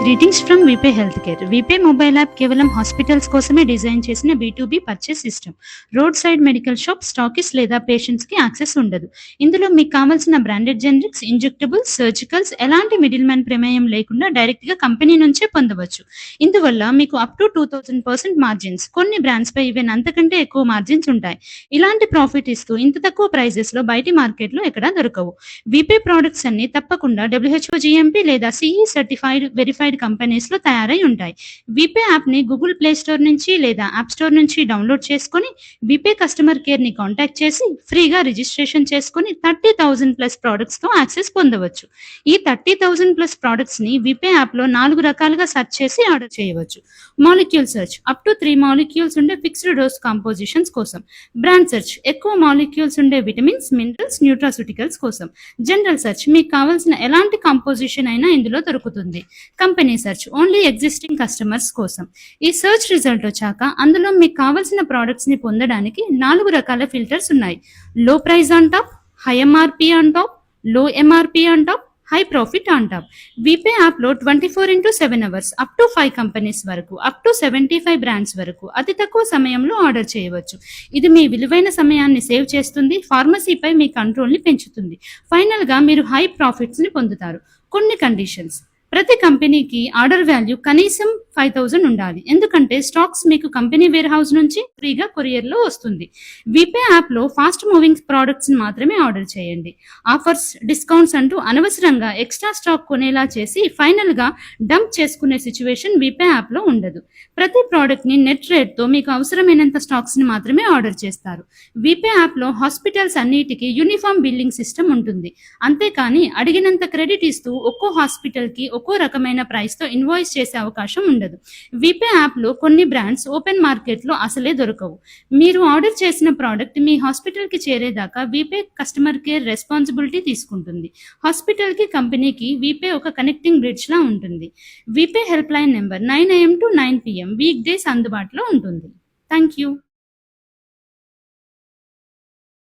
Greetings from VPay health care. VPay mobile app కేవలం hospitals కోసమే design చేసిన B2B purchase system. Road side medical shop, stockist లేదా patients కి access ఉండదు. ఇందులో మీకు కావాల్సిన బ్రాండెడ్ జెనరిక్స్, ఇంజెక్టబుల్స్, సర్జికల్స్ ఎలాంటి మిడిల్ మ్యాన్ ప్రమేయం లేకుండా డైరెక్ట్ గా కంపెనీ నుంచే పొందవచ్చు. ఇందువల్ల మీకు అప్ టు 2000% మార్జిన్స్, కొన్ని బ్రాండ్స్ పై ఈవెన్ అంతకంటే ఎక్కువ మార్జిన్స్ ఉంటాయి. ఇలాంటి ప్రాఫిట్ ఇస్తూ ఇంత తక్కువ ప్రైజెస్ లో బయటి మార్కెట్ లో ఎక్కడా దొరకవు. వీపే ప్రొడక్ట్స్ అన్ని తప్పకుండా WHO GMP లేదా CE సర్టిఫైడ్ వెరిఫైడ్ కంపెనీస్ లో తయారై ఉంటాయి. వీపే యాప్ ని గూగుల్ ప్లే స్టోర్ నుంచి లేదా యాప్ స్టోర్ నుంచి డౌన్లోడ్ చేసుకుని వీపే కస్టమర్ కేర్ ని కాంటాక్ట్ చేసి ఫ్రీగా రిజిస్ట్రేషన్ చేసుకుని 30,000+ ప్రొడక్ట్స్ తో యాక్సెస్ పొందవచ్చు. ఈ 30,000+ ప్రొడక్ట్స్ ని వీపే యాప్ లో 4 రకాలుగా సెర్చ్ చేసి ఆర్డర్ చేయవచ్చు. Molecule search, up to 3 molecules ఉండే ఫిక్స్డ్ డోస్ కాంపోజిషన్స్ కోసం. బ్రాండ్ సెర్చ్, ఎక్కువ మాలిక్యూల్స్ ఉండే విటమిన్స్, మినరల్స్, న్యూట్రాస్యూటికల్స్ కోసం. జనరల్ సెర్చ్, మీకు కావాల్సిన ఎలాంటి కంపోజిషన్ అయినా ఇందులో దొరుకుతుంది. Company search, only existing customers కోసం. ఈ సెర్చ్ రిజల్ట్ వచ్చాక అందులో మీకు కావాల్సిన ప్రొడక్ట్స్ ని పొందడానికి 4 రకాల ఫిల్టర్స్ ఉన్నాయి. Low price on top, high MRP on top, low MRP on top, high profit on top. VPay app లో 24/7 అవర్స్ అప్ టు 5 కంపెనీస్ వరకు, అప్ టు 75 బ్రాండ్స్ వరకు అతి తక్కువ సమయంలో ఆర్డర్ చేయవచ్చు. ఇది మీ విలువైన సమయాన్ని సేవ్ చేస్తుంది, ఫార్మసీపై మీ కంట్రోల్ ని పెంచుతుంది. ఫైనల్ గా మీరు హై ప్రాఫిట్స్ ని పొందుతారు. కొన్ని కండిషన్స్: ప్రతి కంపెనీకి ఆర్డర్ వాల్యూ కనీసం 5,000 ఉండాలి, ఎందుకంటే స్టాక్స్ మీకు కంపెనీ వేర్ హౌస్ నుంచి ఫ్రీగా కొరియర్ లో వస్తుంది. వీపే యాప్ లో ఫాస్ట్ మూవింగ్ ప్రొడక్ట్స్ మాత్రమే ఆర్డర్ చేయండి. ఆఫర్స్, డిస్కౌంట్స్ అంటూ అనవసరంగా ఎక్స్ట్రా స్టాక్ కొనేలా చేసి ఫైనల్ గా డంప్ చేసుకునే సిచ్యువేషన్ వీపే యాప్ లో ఉండదు. ప్రతి ప్రోడక్ట్ ని నెట్ రేట్ తో మీకు అవసరమైనంత స్టాక్స్ ని మాత్రమే ఆర్డర్ చేస్తారు. వీపే యాప్ లో హాస్పిటల్స్ అన్నిటికీ యూనిఫామ్ బిల్లింగ్ సిస్టమ్ ఉంటుంది. అంతేకాని అడిగినంత క్రెడిట్ ఇస్తూ ఒక్కో హాస్పిటల్ కి ఒక్కో రకమైన ప్రైస్ తో ఇన్వాయిస్ చేసే అవకాశం ఉండదు. వీపే యాప్ లో కొన్ని బ్రాండ్స్ ఓపెన్ మార్కెట్ లో అసలే దొరకవు. మీరు ఆర్డర్ చేసిన ప్రోడక్ట్ మీ హాస్పిటల్ కి చేరేదాకా వీపే కస్టమర్ కేర్ రెస్పాన్సిబిలిటీ తీసుకుంటుంది. హాస్పిటల్ కి, కంపెనీకి వీపే ఒక కనెక్టింగ్ బ్రిడ్జ్ లా ఉంటుంది. VPay help line number 9 AM to 9 PM week days అందుబాటులో ఉంటుంది. Thank you.